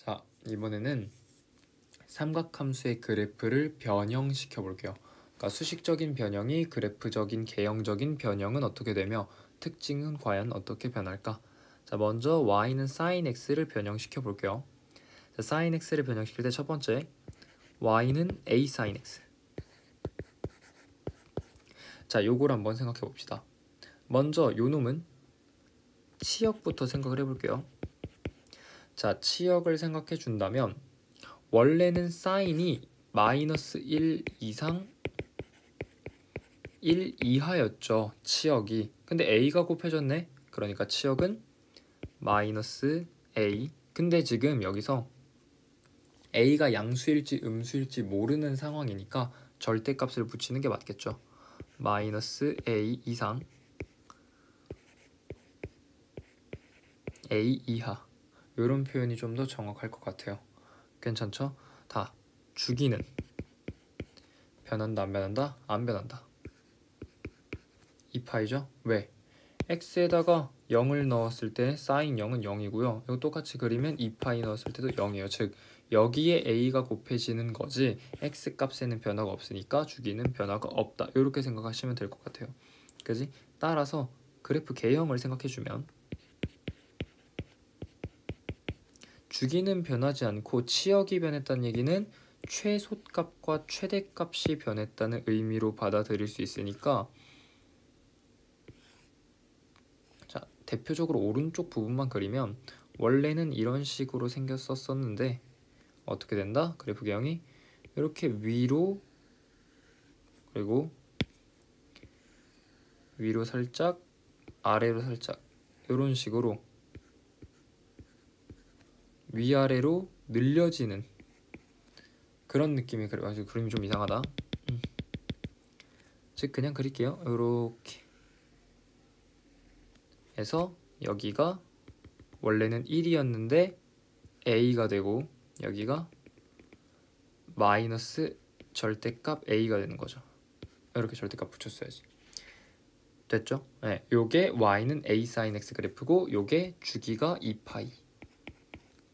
자, 이번에는 삼각함수의 그래프를 변형시켜 볼게요. 그러니까 수식적인 변형이 그래프적인 개형적인 변형은 어떻게 되며 특징은 과연 어떻게 변할까? 자, 먼저 y는 sin x를 변형시켜 볼게요. 자, sin x를 변형시킬 때 첫 번째 y는 a sin x. 자, 요걸 한번 생각해 봅시다. 먼저 요 놈은 치역부터 생각을 해볼게요. 자, 치역을 생각해 준다면 원래는 사인이 마이너스 1 이상 1 이하였죠. 치역이. 근데 a가 곱해졌네. 그러니까 치역은 마이너스 a. 근데 지금 여기서 a가 양수일지 음수일지 모르는 상황이니까 절대값을 붙이는 게 맞겠죠. 마이너스 a 이상 a 이하. 이런 표현이 좀 더 정확할 것 같아요. 괜찮죠? 다 주기는 변한다 안 변한다? 안 변한다. 2파이죠? 왜? x에다가 0을 넣었을 때 sin 0은 0이고요. 이거 똑같이 그리면 2파이 넣었을 때도 0이에요. 즉 여기에 a가 곱해지는 거지 x 값에는 변화가 없으니까 주기는 변화가 없다. 이렇게 생각하시면 될 것 같아요. 그지? 따라서 그래프 개형을 생각해주면 주기는 변하지 않고 치역이 변했다는 얘기는 최소값과 최대값이 변했다는 의미로 받아들일 수 있으니까 자, 대표적으로 오른쪽 부분만 그리면 원래는 이런 식으로 생겼었는데 어떻게 된다? 그래프 개형이 이렇게 위로 그리고 위로 살짝 아래로 살짝 이런 식으로 위아래로 늘려지는 그런 느낌이 그래가지고 그림이 좀 이상하다. 즉 그냥 그릴게요. 이렇게 해서 여기가 원래는 1이었는데 a가 되고 여기가 마이너스 절대값 a가 되는 거죠. 이렇게 절대값 붙였어야지. 됐죠? 네, 요게 y는 a sin x 그래프고 요게 주기가 2파이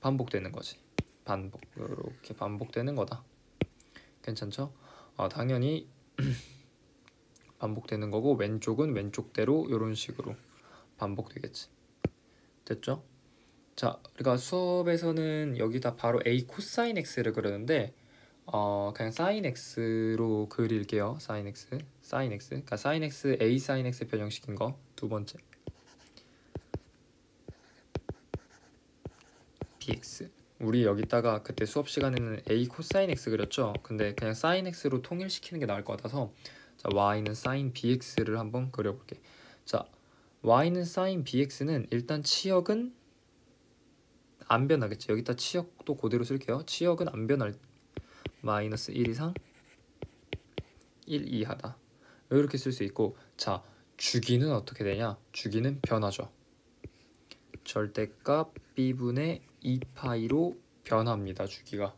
반복되는 거지. 반복. 이렇게 반복되는 거다. 괜찮죠? 당연히 반복되는 거고 왼쪽은 왼쪽대로 이런 식으로 반복되겠지. 됐죠? 자, 우리가 수업에서는 여기다 바로 a 코사인 x를 그리는데 그냥 sin x로 그릴게요. sin x, sin x. 그러니까 sin x, a sin x 변형시킨 거 두 번째. bx. 우리 여기다가 그때 수업 시간에는 a 코사인 x 그렸죠. 근데 그냥 sin x로 통일시키는 게 나을 것 같아서 자, y는 sin bx를 한번 그려볼게. 자, y는 sin bx는 일단 치역은 안 변하겠지. 여기다 치역도 그대로 쓸게요. 치역은 안 변할 마이너스 1 이상 1 이하다. 이렇게 쓸 수 있고 자, 주기는 어떻게 되냐? 주기는 변하죠. 절대값 b분의 2파이로 변합니다. 주기가.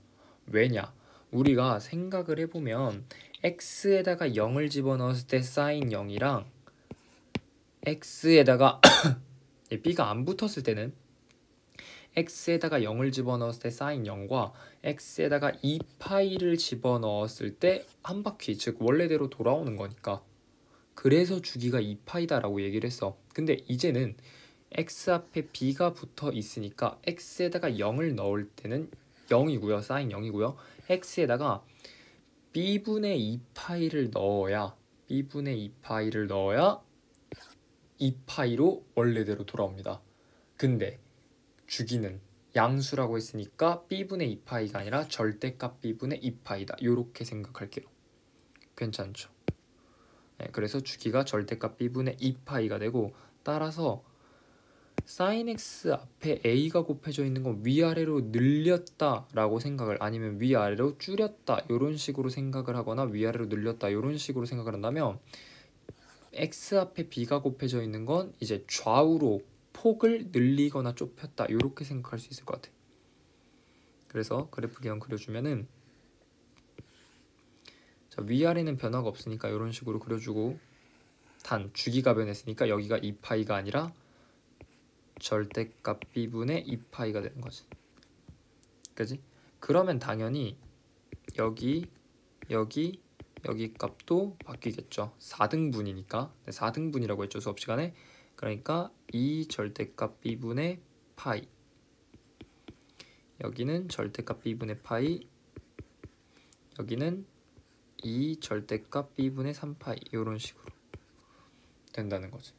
왜냐? 우리가 생각을 해보면 x에다가 0을 집어넣었을 때 sin 0이랑 x에다가 b가 안 붙었을 때는 x에다가 0을 집어넣었을 때 sin 0과 x에다가 2파이를 집어넣었을 때 한 바퀴 즉 원래대로 돌아오는 거니까 그래서 주기가 2파이다라고 얘기를 했어. 근데 이제는 x 앞에 b가 붙어 있으니까 x에다가 0을 넣을 때는 0이고요. sin 0이고요. x에다가 b분의 2파이를 넣어야 b분의 2파이를 넣어야 2파이로 원래대로 돌아옵니다. 근데 주기는 양수라고 했으니까 b분의 2파이가 아니라 절대값 b분의 2파이다. 이렇게 생각할게요. 괜찮죠? 네, 그래서 주기가 절대값 b분의 2파이가 되고 따라서 sin x 앞에 a가 곱해져 있는 건 위아래로 늘렸다 라고 생각을 아니면 위아래로 줄였다 이런 식으로 생각을 하거나 위아래로 늘렸다 이런 식으로 생각을 한다면 x 앞에 b가 곱해져 있는 건 이제 좌우로 폭을 늘리거나 좁혔다 이렇게 생각할 수 있을 것 같아. 그래서 그래프 개형 그려주면은 자, 위아래는 변화가 없으니까 이런 식으로 그려주고 단 주기가 변했으니까 여기가 2파이가 아니라 절대값 b분의 2파이가 되는 거지. 그지? 그러면 당연히 여기 여기 여기 값도 바뀌겠죠. 4등분이니까 4등분이라고 했죠 수업 시간에. 그러니까 이 절대값 b분의 파이, 여기는 절대값 b분의 파이, 여기는 이 절대값 b분의 3파이, 이런 식으로 된다는 거지.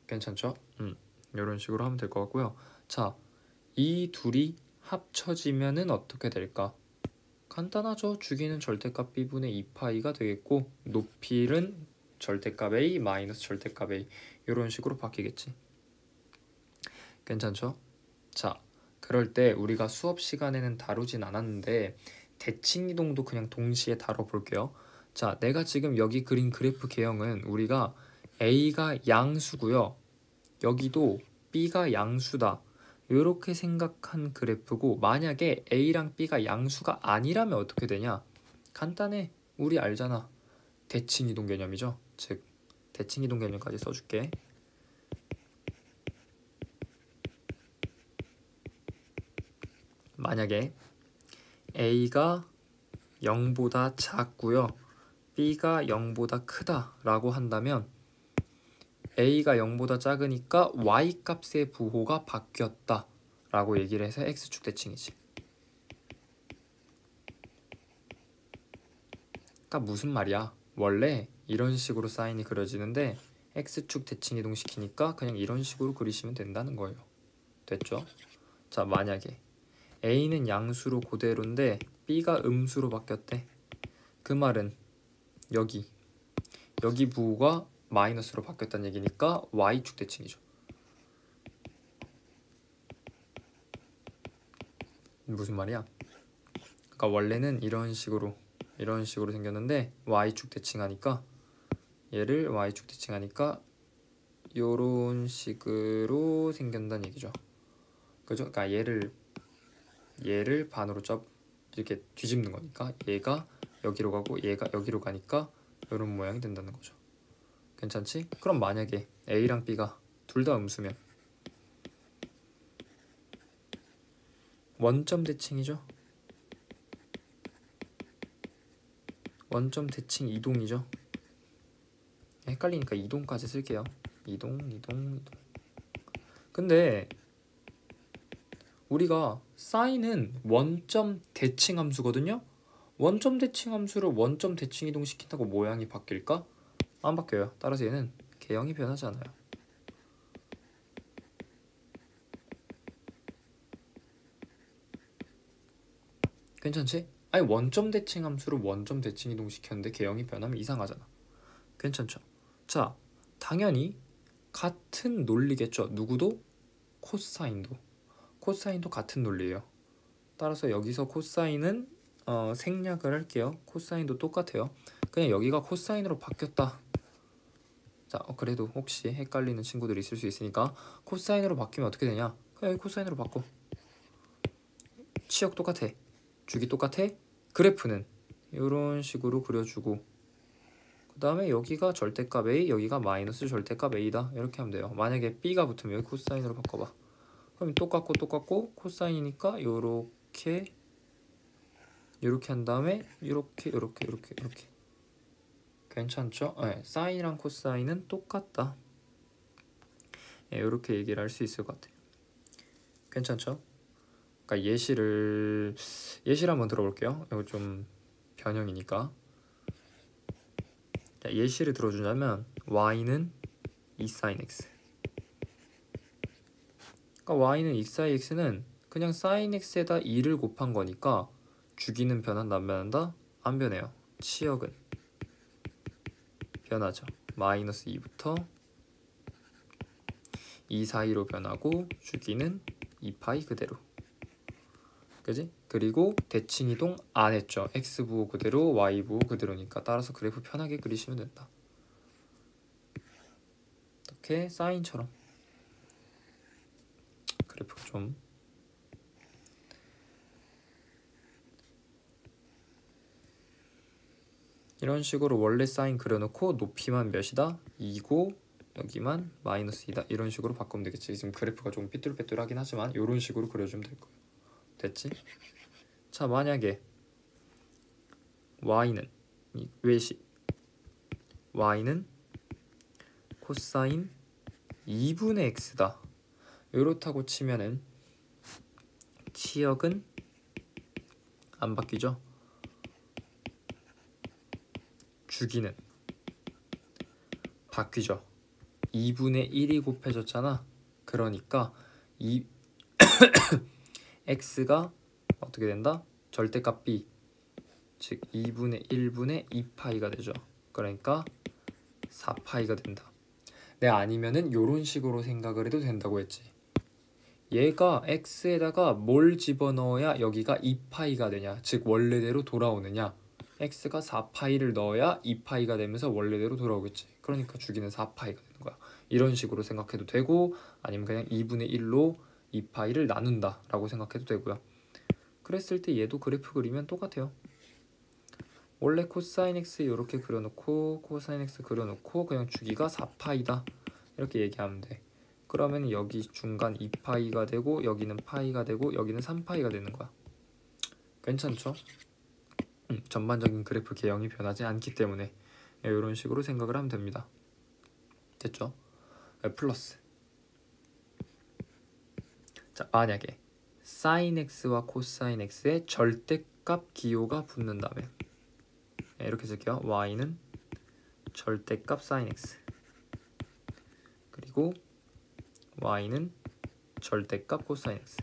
괜찮죠? 이런 식으로 하면 될 것 같고요. 자, 이 둘이 합쳐지면은 어떻게 될까? 간단하죠. 주기는 절대값 b분의 2파이가 되겠고 높이는 절대값 a 마이너스 절대값 a, 이런 식으로 바뀌겠지. 괜찮죠? 자, 그럴 때 우리가 수업 시간에는 다루진 않았는데 대칭이동도 그냥 동시에 다뤄볼게요. 자, 내가 지금 여기 그린 그래프 개형은 우리가 a가 양수고요, 여기도 b가 양수다, 이렇게 생각한 그래프고, 만약에 a랑 b가 양수가 아니라면 어떻게 되냐? 간단해. 우리 알잖아. 대칭이동 개념이죠. 즉 대칭이동 개념까지 써줄게. 만약에 a가 0보다 작고요, b가 0보다 크다 라고 한다면 a가 0보다 작으니까 y값의 부호가 바뀌었다 라고 얘기를 해서 x축 대칭이지. 그러니까 무슨 말이야? 원래 이런 식으로 사인이 그려지는데 x축 대칭 이동시키니까 그냥 이런 식으로 그리시면 된다는 거예요. 됐죠? 자, 만약에 a는 양수로 그대로인데 b가 음수로 바뀌었대. 그 말은 여기 부호가 마이너스로 바뀌었다는 얘기니까 y축 대칭이죠. 무슨 말이야? 그러니까 원래는 이런 식으로 생겼는데 y축 대칭하니까, 얘를 y축 대칭하니까 요런 식으로 생긴다는 얘기죠. 그죠? 그러니까 얘를 반으로 이렇게 뒤집는 거니까 얘가 여기로 가고 얘가 여기로 가니까 이런 모양이 된다는 거죠. 괜찮지? 그럼 만약에 a랑 b가 둘 다 음수면 원점 대칭이죠. 원점 대칭 이동이죠. 헷갈리니까 이동까지 쓸게요. 이동. 근데 우리가 사인은 원점 대칭 함수거든요. 원점 대칭 함수를 원점 대칭 이동시킨다고 모양이 바뀔까? 안 바뀌어요. 따라서 얘는 개형이 변하지 않아요. 괜찮지? 아니, 원점 대칭 함수를 원점 대칭 이동시켰는데 개형이 변하면 이상하잖아. 괜찮죠? 자, 당연히 같은 논리겠죠. 누구도? 코사인도 같은 논리예요. 따라서 여기서 코사인은 생략을 할게요. 코사인도 똑같아요. 그냥 여기가 코사인으로 바뀌었다. 자, 그래도 혹시 헷갈리는 친구들이 있을 수 있으니까 코사인으로 바뀌면 어떻게 되냐? 그냥 여기 코사인으로 바꿔. 치역 똑같아. 주기 똑같아. 그래프는 이런 식으로 그려주고, 그 다음에 여기가 절대값 A, 여기가 마이너스 절대값 A다, 이렇게 하면 돼요. 만약에 B가 붙으면 여기 코사인으로 바꿔봐. 그럼 똑같고 코사인이니까 요렇게 한 다음에 이렇게 괜찮죠? 네, 사인이랑 코사인은 똑같다. 네, 이렇게 얘기를 할 수 있을 것 같아요. 괜찮죠? 그러니까 예시를 한번 들어볼게요. 이거 좀 변형이니까. 자, 예시를 들어주자면 y는 2sin x. 그러니까 y는 2sin x는 그냥 sin x에다 2를 곱한 거니까 주기는 변한다 안 변한다? 안 변해요. 치역은 변하죠. 마이너스 2부터 2 사이로 변하고 주기는 2파이 그대로. 그지? 그리고 대칭 이동 안 했죠. x 부호 그대로 y 부호 그대로니까. 따라서 그래프 편하게 그리시면 된다. 이렇게 사인처럼 그래프 좀 이런 식으로 원래 사인 그려놓고 높이만 몇이다? 2고 여기만 마이너스 2다, 이런 식으로 바꾸면 되겠지. 지금 그래프가 좀 삐뚤빼뚤하긴 하지만 이런 식으로 그려주면 될 거예요. 됐지? 자, 만약에 y는 이 외식 y는 코사인 2분의 x다. 이렇다고 치면은 치역은 안 바뀌죠. 주기는 바뀌죠. 2분의 1이 곱해졌잖아. 그러니까 이 x가 어떻게 된다? 절대값 b, 즉 2분의 1분의 2파이가 되죠. 그러니까 4파이가 된다. 네, 아니면은 이런 식으로 생각을 해도 된다고 했지. 얘가 x에다가 뭘 집어넣어야 여기가 2파이가 되냐, 즉 원래대로 돌아오느냐. x가 4파이를 넣어야 2파이가 되면서 원래대로 돌아오겠지. 그러니까 주기는 4파이가 되는 거야. 이런 식으로 생각해도 되고, 아니면 그냥 2분의 1로 2파이를 나눈다 라고 생각해도 되고요. 그랬을 때 얘도 그래프 그리면 똑같아요. 원래 코사인 x 이렇게 그려놓고 코사인 x 그려놓고 그냥 주기가 4파이다 이렇게 얘기하면 돼. 그러면 여기 중간 2파이가 되고 여기는 파이가 되고 여기는 3파이가 되는 거야. 괜찮죠? 전반적인 그래프 개형이 변하지 않기 때문에 이런 식으로 생각을 하면 됩니다. 됐죠? 플러스. 자, 만약에 sin x와 코사인 x의 절대값 기호가 붙는다면 이렇게 쓸게요. y는 절대값 sin x 그리고 y는 절대값 코사인 x.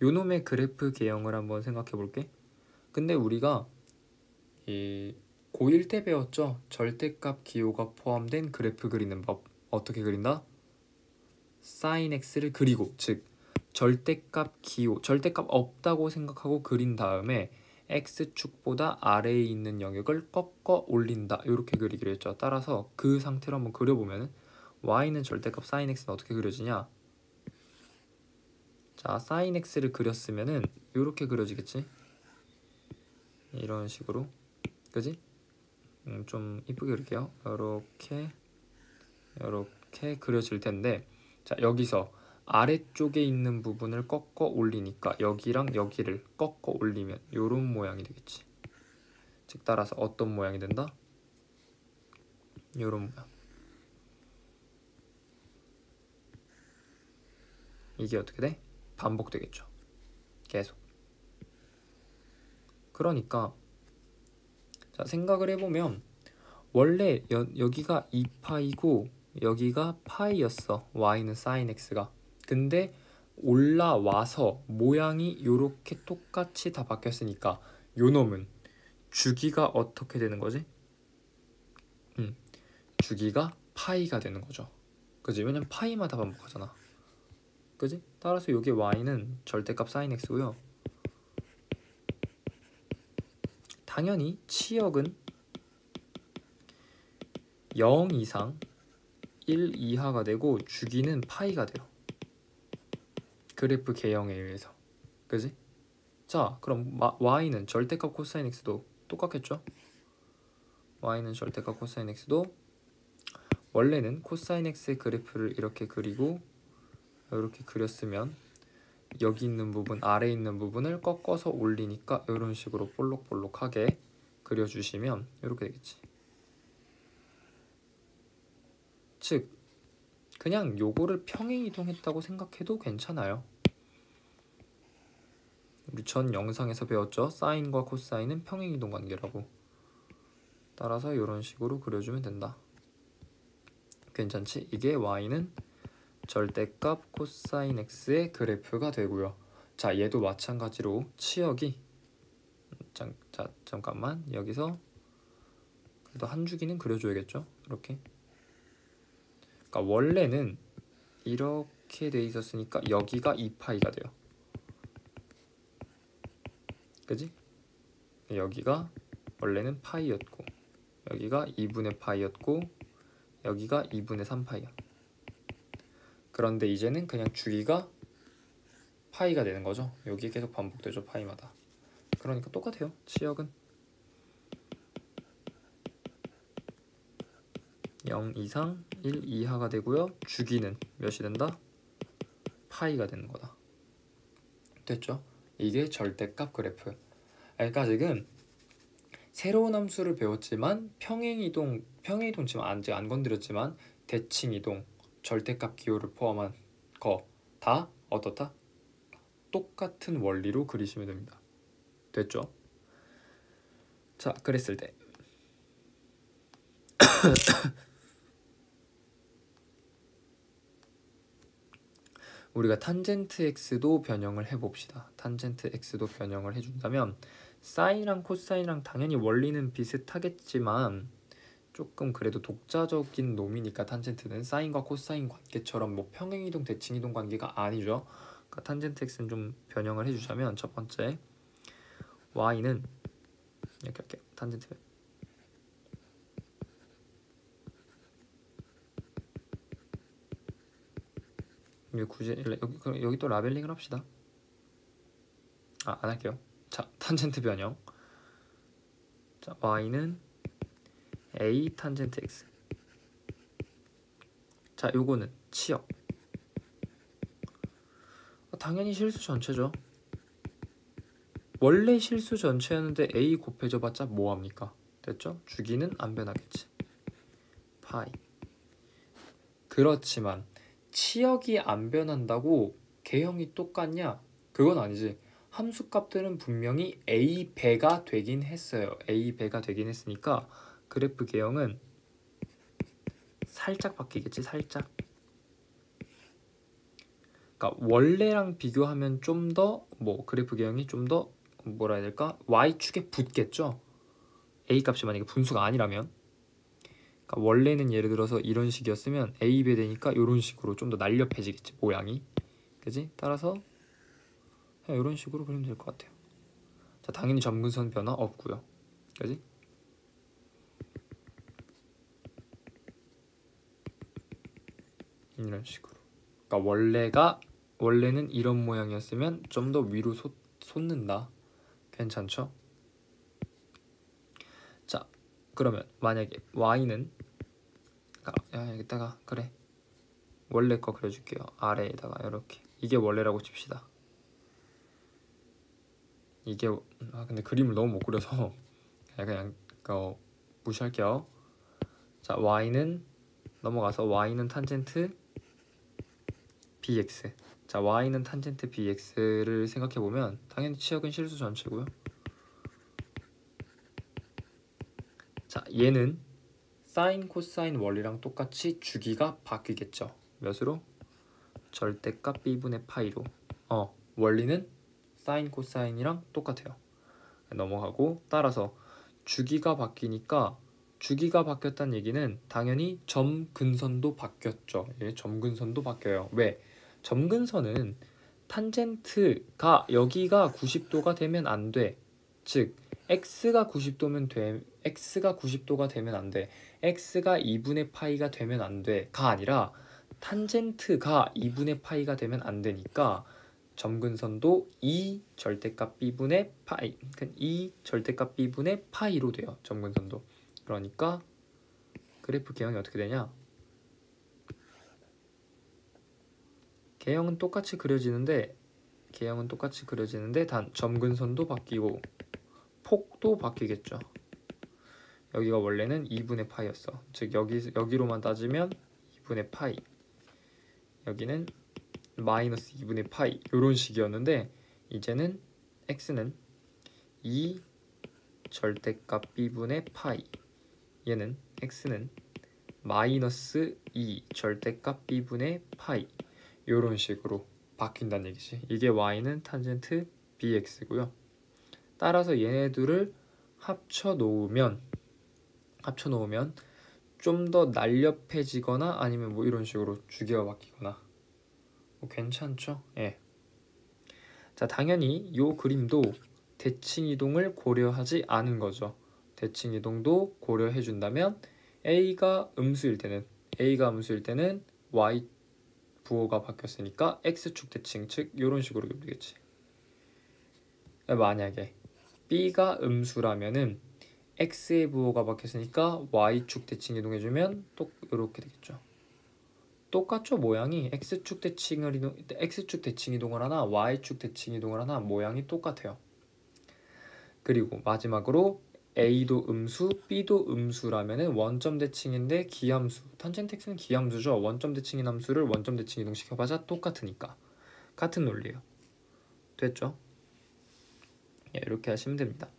요놈의 그래프 개형을 한번 생각해 볼게. 근데 우리가 이 고1 때 배웠죠? 절대값 기호가 포함된 그래프 그리는 법. 어떻게 그린다? sin x를 그리고, 즉 절대값 기호, 절대값 없다고 생각하고 그린 다음에 x축보다 아래에 있는 영역을 꺾어 올린다. 이렇게 그리기로 했죠. 따라서 그 상태로 한번 그려보면 y는 절대값 sin x는 어떻게 그려지냐? 자, sin x를 그렸으면은 이렇게 그려지겠지? 이런 식으로, 그지? 좀 이쁘게 그릴게요. 이렇게 그려질 텐데, 자, 여기서 아래쪽에 있는 부분을 꺾어 올리니까 여기랑 여기를 꺾어 올리면 이런 모양이 되겠지. 즉 따라서 어떤 모양이 된다? 이런 모양. 이게 어떻게 돼? 반복되겠죠. 계속. 그러니까 자, 생각을 해보면 원래 여기가 2파이고 여기가 파이였어. y는 sin x가. 근데 올라와서 모양이 이렇게 똑같이 다 바뀌었으니까 요놈은 주기가 어떻게 되는 거지? 주기가 파이가 되는 거죠. 그지? 왜냐면 파이마다 반복하잖아. 그지? 따라서 여기 y는 절대값 sin x고요. 당연히 치역은 0 이상 1 이하가 되고 주기는 파이가 돼요. 그래프 개형에 의해서. 그지? 자, 그럼 y는 절대값 코사인 x도 똑같겠죠? y는 절대값 코사인 x도 원래는 코사인 x의 그래프를 이렇게 그리고 이렇게 그렸으면 여기 있는 부분, 아래에 있는 부분을 꺾어서 올리니까 이런 식으로 볼록볼록하게 그려주시면 이렇게 되겠지. 즉 그냥 요거를 평행이동했다고 생각해도 괜찮아요. 우리 전 영상에서 배웠죠? 사인과 코사인은 평행이동 관계라고. 따라서 이런 식으로 그려주면 된다. 괜찮지? 이게 y는 절대값 코사인 x의 그래프가 되고요. 자, 얘도 마찬가지로 치역이 잠깐만, 여기서 그래도 한 주기는 그려줘야겠죠? 이렇게. 그러니까 원래는 이렇게 돼 있었으니까 여기가 2파이가 돼요. 그지? 여기가 원래는 파이였고 여기가 2분의 파이였고 여기가 2분의 3파이야. 그런데 이제는 그냥 주기가 파이가 되는 거죠. 여기 계속 반복되죠, 파이마다. 그러니까 똑같아요. 치역은 0 이상 1 이하가 되고요. 주기는 몇이 된다? 파이가 되는 거다. 됐죠? 이게 절대값 그래프. 그러니까 지금 새로운 함수를 배웠지만 평행이동 지금 아직 안 건드렸지만 대칭이동, 절대값 기호를 포함한 거 다 어떻다? 똑같은 원리로 그리시면 됩니다. 됐죠? 자, 그랬을 때 우리가 탄젠트 x도 변형을 해봅시다. 탄젠트 x도 변형을 해준다면 사인이랑 코사인이랑 당연히 원리는 비슷하겠지만 조금 그래도 독자적인 놈이니까 탄젠트는 사인과 코사인 관계처럼 뭐 평행이동, 대칭이동 관계가 아니죠. 그러니까 탄젠트 x는 좀 변형을 해주자면 첫 번째 y는 이렇게 할게요. 탄젠트 여기 굳이 여기 또 라벨링을 합시다. 안 할게요. 자, 탄젠트 변형. 자, y는 a 탄젠트 x. 자, 요거는 치역. 당연히 실수 전체죠. 원래 실수 전체였는데 a 곱해져봤자 뭐합니까? 됐죠? 주기는 안 변하겠지. 파이. 그렇지만 치역이 안 변한다고 개형이 똑같냐? 그건 아니지. 함수값들은 분명히 a 배가 되긴 했어요. a 배가 되긴 했으니까 그래프 개형은 살짝 바뀌겠지. 살짝. 그러니까 원래랑 비교하면 좀 더 뭐 그래프 개형이 좀 더 뭐라 해야 될까? y축에 붙겠죠. a 값이 만약에 분수가 아니라면, 그러니까 원래는 예를 들어서 이런 식이었으면 a 배 되니까 이런 식으로 좀 더 날렵해지겠지, 모양이. 그지? 따라서 그냥 이런 식으로 그리면 될 것 같아요. 자, 당연히 점근선 변화 없고요. 그지? 이런 식으로. 그러니까 원래는 이런 모양이었으면 좀 더 위로 솟는다. 괜찮죠? 자, 그러면 만약에 y는 여기다가 그래 원래 거 그려줄게요. 아래에다가 이렇게. 이게 원래라고 칩시다. 이게 근데 그림을 너무 못 그려서 그냥 무시할게요. 자, y는 넘어가서 y는 탄젠트 bx. 자, y는 탄젠트 bx를 생각해보면 당연히 치역은 실수 전체고요. 자, 얘는 사인 코사인 원리랑 똑같이 주기가 바뀌겠죠. 몇으로? 절대값 b분의 파이로. 원리는 사인 코사인이랑 똑같아요. 넘어가고, 따라서 주기가 바뀌니까 주기가 바뀌었다는 얘기는 당연히 점근선도 바뀌었죠. 예, 점근선도 바뀌어요. 왜? 점근선은 탄젠트가 여기가 90도가 되면 안 돼. 즉 x가 90도가 되면 안 돼. x가 2분의 파이가 되면 안 돼가 아니라 탄젠트가 2분의 파이가 되면 안 되니까 점근선도 2 절대값 b분의 파이, 2 절대값 b분의 파이로 돼요. 점근선도. 그러니까 그래프 개형이 어떻게 되냐? 개형은 똑같이 그려지는데 단 점근선도 바뀌고 폭도 바뀌겠죠. 여기가 원래는 2분의 파이였어. 즉 여기로만 따지면 2분의 파이, 여기는 마이너스 2분의 파이 이런 식이었는데 이제는 x는 2 절대값 b분의 파이, 얘는 x는 마이너스 2 절대값 b분의 파이 이런 식으로 바뀐다는 얘기지. 이게 y는 탄젠트 bx고요. 따라서 얘네들을 합쳐 놓으면 좀 더 날렵해지거나 아니면 뭐 이런 식으로 주기가 바뀌거나 뭐 괜찮죠? 예. 자, 당연히 요 그림도 대칭 이동을 고려하지 않은 거죠. 대칭 이동도 고려해 준다면 a가 음수일 때는 y 부호가 바뀌었으니까 x축 대칭, 즉 이런 식으로 그리겠지. 만약에 b가 음수라면은 x의 부호가 바뀌었으니까 y축 대칭 이동해주면 또 이렇게 되겠죠. 똑같죠. 모양이 X축 대칭 이동을 하나 Y축 대칭 이동을 하나 모양이 똑같아요. 그리고 마지막으로 A도 음수, B도 음수라면은 원점 대칭인데 기함수, 탄젠트 x는 기함수죠. 원점 대칭인 함수를 원점 대칭 이동시켜봐자 똑같으니까 같은 논리예요. 됐죠? 예, 이렇게 하시면 됩니다.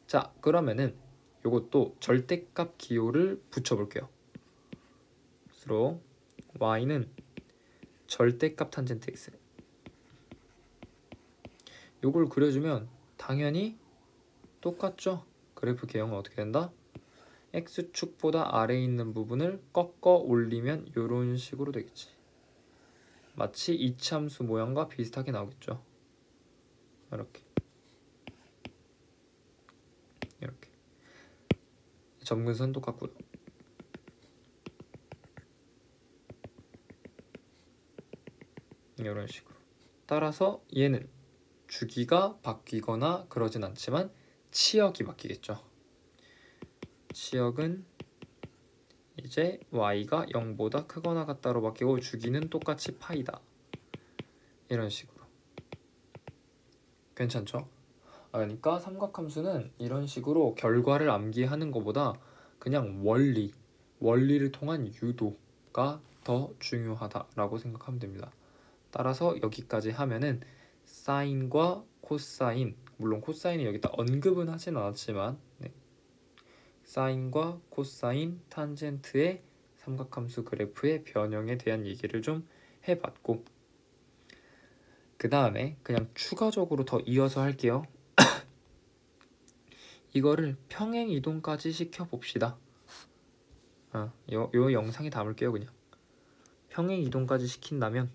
자, 그러면은 요것도 절대값 기호를 붙여볼게요. 서로 y는 절대값 탄젠트 x. 요걸 그려주면 당연히 똑같죠? 그래프 개형은 어떻게 된다? x축보다 아래에 있는 부분을 꺾어 올리면 이런 식으로 되겠지. 마치 이차함수 모양과 비슷하게 나오겠죠. 이렇게 점근선 똑같고요. 이런 식으로. 따라서 얘는 주기가 바뀌거나 그러진 않지만 치역이 바뀌겠죠. 치역은 이제 y가 0보다 크거나 같다로 바뀌고 주기는 똑같이 파이다. 이런 식으로. 괜찮죠? 그러니까 삼각함수는 이런 식으로 결과를 암기하는 것보다 그냥 원리를 통한 유도가 더 중요하다라고 생각하면 됩니다. 따라서 여기까지 하면은 사인과 코사인, 물론 코사인이 여기다 언급은 하진 않았지만 사인과 코사인 탄젠트의 삼각함수 그래프의 변형에 대한 얘기를 좀 해봤고, 그 다음에 그냥 추가적으로 더 이어서 할게요. 이거를 평행 이동까지 시켜봅시다. 요 영상에 담을게요. 그냥 평행 이동까지 시킨다면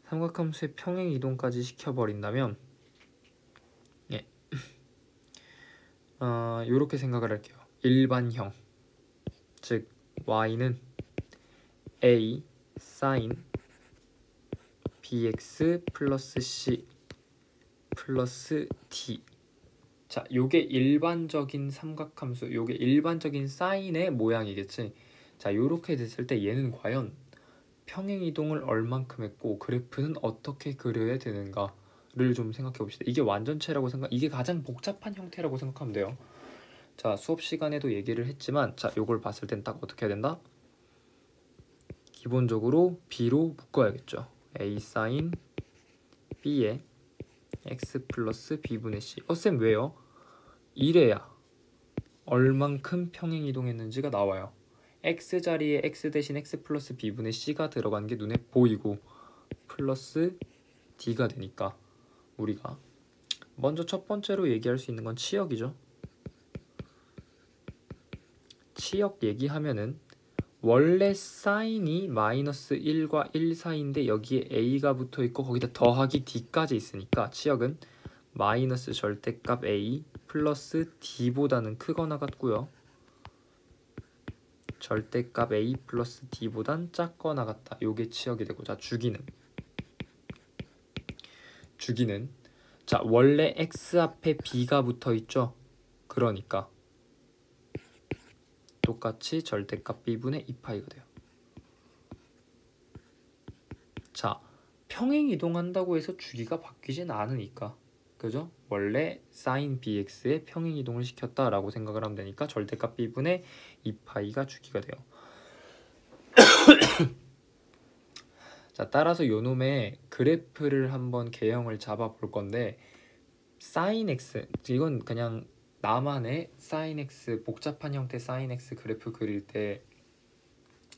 삼각함수의 평행 이동까지 시켜버린다면 요렇게 생각을 할게요. 일반형, 즉 y는 a sin bx 플러스 c 플러스 d. 자, 요게 일반적인 삼각함수, 요게 일반적인 사인의 모양이겠지. 자, 요렇게 됐을 때 얘는 과연 평행 이동을 얼만큼 했고 그래프는 어떻게 그려야 되는가를 좀 생각해 봅시다. 이게 완전체라고 이게 가장 복잡한 형태라고 생각하면 돼요. 자, 수업 시간에도 얘기를 했지만, 자, 요걸 봤을 땐 딱 어떻게 해야 된다? 기본적으로 b로 묶어야겠죠. a sin b에 x 플러스 b분의 c. 쌤 왜요? 이래야 얼만큼 평행 이동했는지가 나와요. x 자리에 x 대신 x 플러스 b분의 c가 들어간 게 눈에 보이고 플러스 d가 되니까 우리가 먼저 첫 번째로 얘기할 수 있는 건 치역이죠. 치역 얘기하면은 원래 사인이 마이너스 1과 1 사이인데 여기에 a가 붙어 있고 거기다 더하기 d까지 있으니까 치역은 마이너스 절대값 a 플러스 d보다는 크거나 같고요. 절대값 a 플러스 d보단 작거나 같다. 요게 치역이 되고, 자, 주기는 자, 원래 x 앞에 b가 붙어 있죠. 그러니까 똑같이 절대값 b분의 2파이가 돼요. 자, 평행 이동한다고 해서 주기가 바뀌진 않으니까, 그죠? 원래 sin bx에 평행 이동을 시켰다라고 생각을 하면 되니까 절대값 b분의 2파이가 주기가 돼요. 자, 따라서 요놈의 그래프를 한번 개형을 잡아 볼 건데, sin x, 이건 그냥 나만의 sin x, 복잡한 형태 sin x 그래프 그릴 때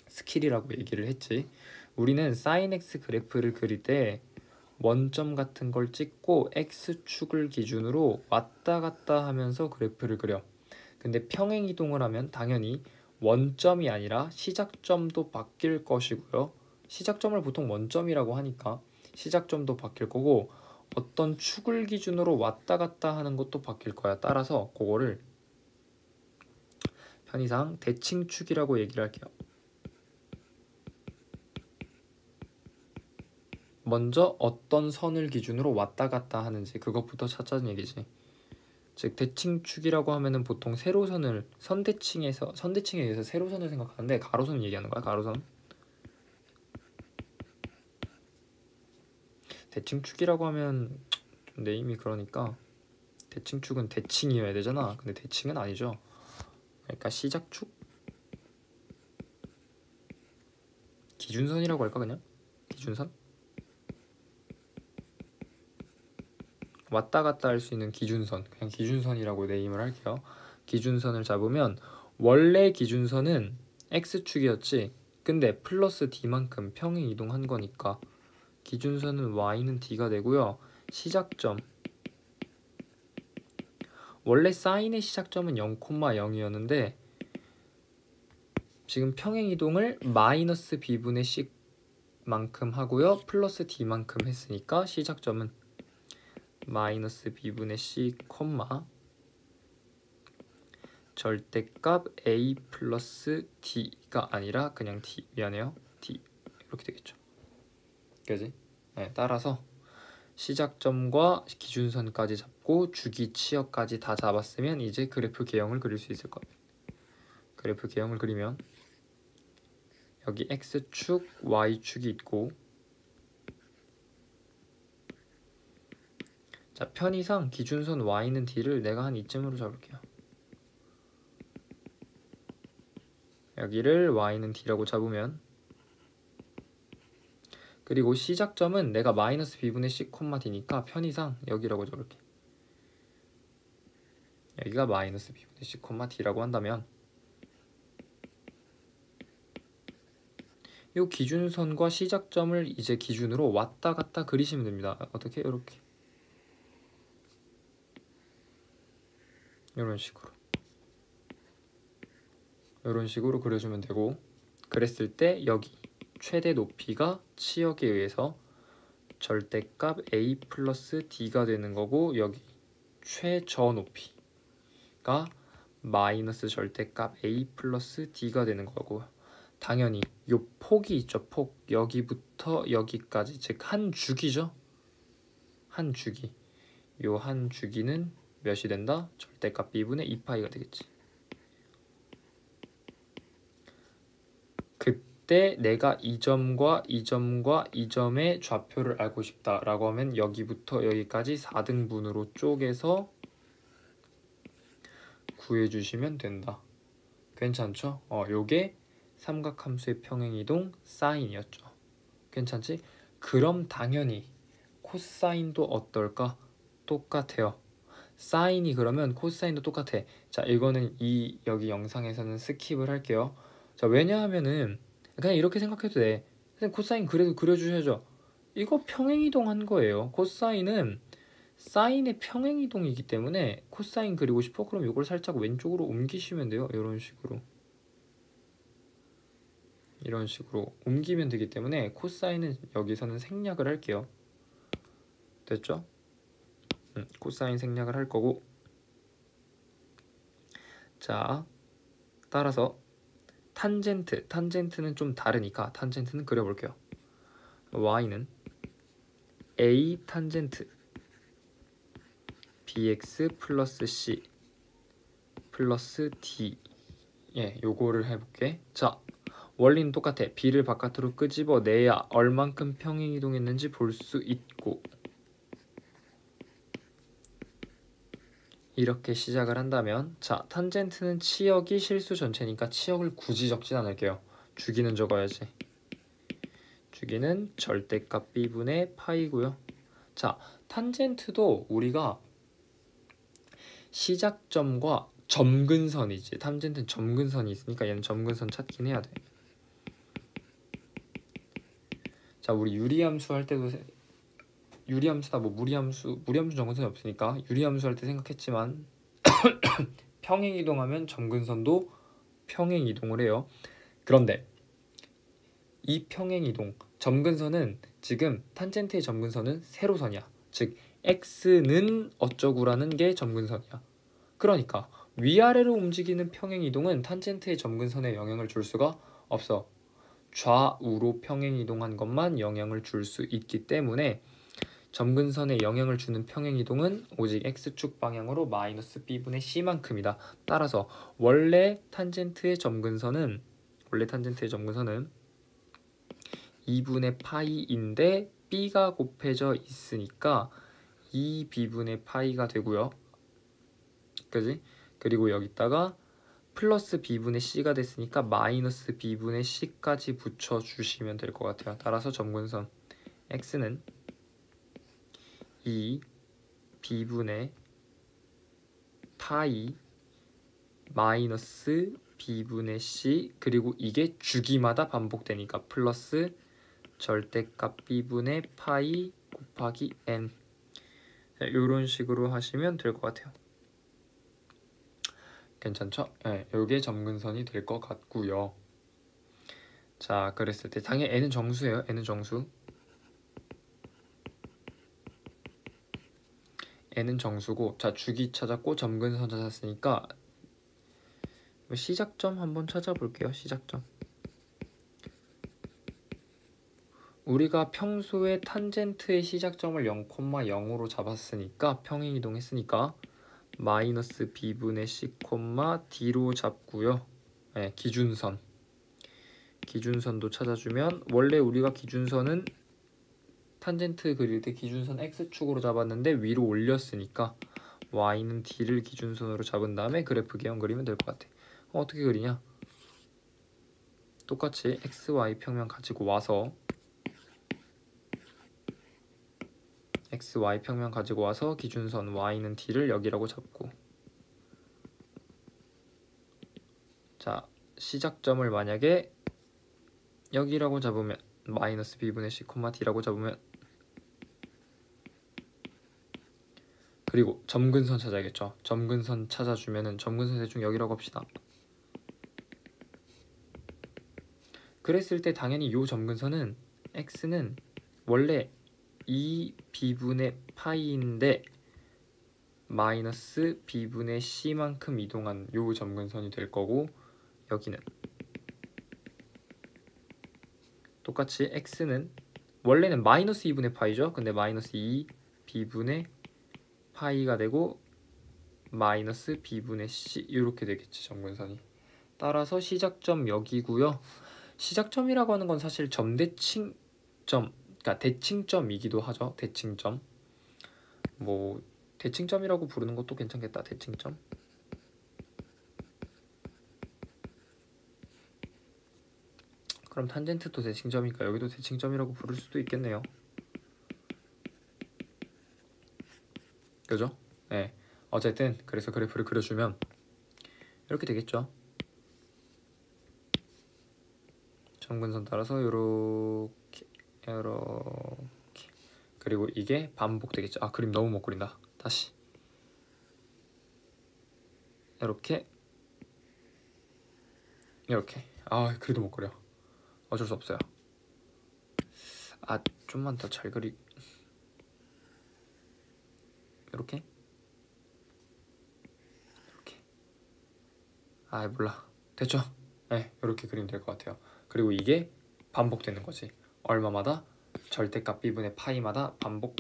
스킬이라고 얘기를 했지. 우리는 sin x 그래프를 그릴 때 원점 같은 걸 찍고 x축을 기준으로 왔다 갔다 하면서 그래프를 그려. 근데 평행 이동을 하면 당연히 원점이 아니라 시작점도 바뀔 것이고요. 시작점을 보통 원점이라고 하니까 시작점도 바뀔 거고 어떤 축을 기준으로 왔다 갔다 하는 것도 바뀔 거야. 따라서 그거를 편의상 대칭축이라고 얘기를 할게요. 먼저 어떤 선을 기준으로 왔다 갔다 하는지 그것부터 찾자는 얘기지. 즉 대칭축이라고 하면은 보통 세로선을 선대칭에 의해서 세로선을 생각하는데 가로선을 얘기하는 거야. 가로선. 대칭축이라고 하면 좀 네임이 그러니까 대칭축은 대칭이어야 되잖아. 근데 대칭은 아니죠. 그러니까 시작축? 기준선이라고 할까 그냥? 기준선? 왔다 갔다 할 수 있는 기준선. 그냥 기준선이라고 네임을 할게요. 기준선을 잡으면 원래 기준선은 x축이었지. 근데 플러스 d만큼 평행 이동한 거니까 기준선은 y는 d가 되고요. 시작점. 원래 사인의 시작점은 0,0이었는데 지금 평행 이동을 마이너스 b분의 c만큼 하고요. 플러스 d만큼 했으니까 시작점은 마이너스 b분의 c, 절대값 a 플러스 d가 아니라 그냥 d, 미안해요. d 이렇게 되겠죠. 그지? 네, 따라서 시작점과 기준선까지 잡고 주기 치역까지 다 잡았으면 이제 그래프 개형을 그릴 수 있을 거예요. 그래프 개형을 그리면 여기 x축, y축이 있고 자, 편의상 기준선 y는 d를 내가 한 이쯤으로 잡을게요. 여기를 y는 d라고 잡으면 그리고 시작점은 내가 마이너스 b분의 c, d니까 편의상 여기라고 잡을게. 여기가 마이너스 b분의 c, d라고 한다면 이 기준선과 시작점을 이제 기준으로 왔다 갔다 그리시면 됩니다. 어떻게? 이렇게 이런 식으로 그려주면 되고 그랬을 때 여기 최대 높이가 치역에 의해서 절대값 a 플러스 d가 되는 거고 여기 최저 높이가 마이너스 절대값 a 플러스 d가 되는 거고 당연히 요 폭이 있죠. 폭 여기부터 여기까지 즉 한 주기죠. 한 주기 요 한 주기는 몇이 된다? 절대값 b분의 2파이가 되겠지. 그때 내가 이 점과 이 점과 이 점의 좌표를 알고 싶다라고 하면 여기부터 여기까지 4등분으로 쪼개서 구해주시면 된다. 괜찮죠? 요게 삼각함수의 평행이동 사인이었죠. 괜찮지? 그럼 당연히 코사인도 어떨까? 똑같아요. 사인이 그러면 코사인도 똑같아. 자, 이거는 여기 영상에서는 스킵을 할게요. 자, 왜냐하면은 그냥 이렇게 생각해도 돼. 선생님 코사인 그래도 그려주셔야죠. 이거 평행이동한 거예요. 코사인은 사인의 평행이동이기 때문에 코사인 그리고 싶어? 그럼 이걸 살짝 왼쪽으로 옮기시면 돼요. 이런 식으로 옮기면 되기 때문에 코사인은 여기서는 생략을 할게요. 됐죠? 코사인 생략을 할 거고 자, 따라서 탄젠트는 좀 다르니까 탄젠트는 그려볼게요. y는 a 탄젠트 bx 플러스 c 플러스 d 요거를 해볼게. 자, 원리는 똑같아. b를 바깥으로 끄집어내야 얼만큼 평행이동했는지 볼 수 있고 이렇게 시작을 한다면 자, 탄젠트는 치역이 실수 전체니까 치역을 굳이 적진 않을게요. 주기는 적어야지. 주기는 절대값 b분의 파이고요. 자, 탄젠트도 우리가 시작점과 점근선이지. 탄젠트는 점근선이 있으니까 얘는 점근선 찾긴 해야 돼. 자, 우리 유리함수 할 때도 유리함수다 뭐 무리함수 점근선이 없으니까 유리함수 할 때 생각했지만 평행이동하면 점근선도 평행이동을 해요. 그런데 이 평행이동 점근선은 지금 탄젠트의 점근선은 세로선이야. 즉 x는 어쩌구라는 게 점근선이야. 그러니까 위아래로 움직이는 평행이동은 탄젠트의 점근선에 영향을 줄 수가 없어. 좌우로 평행이동한 것만 영향을 줄 수 있기 때문에 점근선에 영향을 주는 평행이동은 오직 x축 방향으로 마이너스 b분의 c만큼이다. 따라서 원래 탄젠트의 점근선은 2분의 파이인데 b가 곱해져 있으니까 2b분의 파이가 되고요. 그지? 그리고 여기다가 플러스 b분의 c가 됐으니까 마이너스 b분의 c까지 붙여주시면 될 것 같아요. 따라서 점근선 x는 2 b분의 파이 마이너스 b분의 c, 그리고 이게 주기마다 반복되니까 플러스 절대값 b분의 파이 곱하기 n, 이런 식으로 하시면 될 것 같아요. 괜찮죠? 네, 이게 점근선이 될 것 같고요. 자, 그랬을 때 당연히 n은 정수예요. n은 정수. n은 정수고, 자, 주기 찾았고 점근선 찾았으니까 시작점 한번 찾아볼게요. 시작점. 우리가 평소에 탄젠트의 시작점을 0,0으로 잡았으니까 평행이동했으니까 마이너스 b분의 c, d로 잡고요. 네, 기준선도 찾아주면, 원래 우리가 기준선은 탄젠트 그릴 때 기준선 x축으로 잡았는데 위로 올렸으니까 y는 d를 기준선으로 잡은 다음에 그래프 개형 그리면 될 것 같아. 어떻게 그리냐? 똑같이 xy 평면 가지고 와서 기준선 y는 d를 여기라고 잡고, 자, 시작점을 만약에 여기라고 잡으면 마이너스 b분의 c, d라고 잡으면, 그리고 점근선 찾아야겠죠. 점근선 찾아주면은 점근선 대충 여기라고 합시다. 그랬을 때 당연히 이 점근선은 x는 원래 2b분의 파이인데 마이너스 b분의 c만큼 이동한 요 점근선이 될 거고, 여기는 똑같이 x는 원래는 마이너스 2분의 파이죠. 근데 마이너스 2b분의 파이가 되고 마이너스 b분의 c, 이렇게 되겠지 점근선이. 따라서 시작점 여기고요. 시작점이라고 하는 건 사실 점대칭점, 그러니까 대칭점이기도 하죠. 대칭점. 뭐 대칭점이라고 부르는 것도 괜찮겠다. 대칭점. 그럼 탄젠트도 대칭점이니까 여기도 대칭점이라고 부를 수도 있겠네요. 그죠? 네. 어쨌든 그래서 그래프를 그려주면 이렇게 되겠죠. 점근선 따라서 요렇게 그리고 이게 반복되겠죠. 아, 그림 너무 못 그린다. 다시 이렇게 아, 그래도 못 그려. 어쩔 수 없어요. 아, 좀만 더 잘 그리. 이렇게 아, 몰라. 됐죠? 네, 이렇게 그리면 될 것 같아요. 그리고 이게 반복되는 거지. 얼마마다? 절대값 b분의 파이마다 반복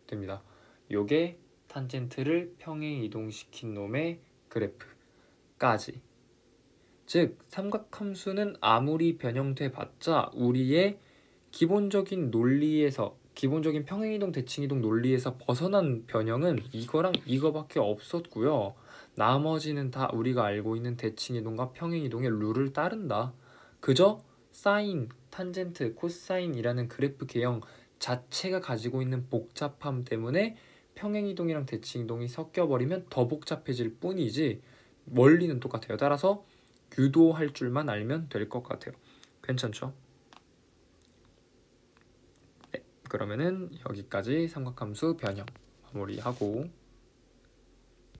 됩니다. 요게 탄젠트를 평행 이동시킨 놈의 그래프까지. 즉 삼각함수는 아무리 변형돼 봤자 우리의 기본적인 논리에서, 기본적인 평행이동 대칭이동 논리에서 벗어난 변형은 이거랑 이거밖에 없었고요. 나머지는 다 우리가 알고 있는 대칭이동과 평행이동의 룰을 따른다. 그저 사인, 탄젠트, 코사인이라는 그래프 개형 자체가 가지고 있는 복잡함 때문에 평행이동이랑 대칭이동이 섞여버리면 더 복잡해질 뿐이지 원리는 똑같아요. 따라서 유도할 줄만 알면 될 것 같아요. 괜찮죠? 네, 그러면은 여기까지 삼각함수 변형 마무리하고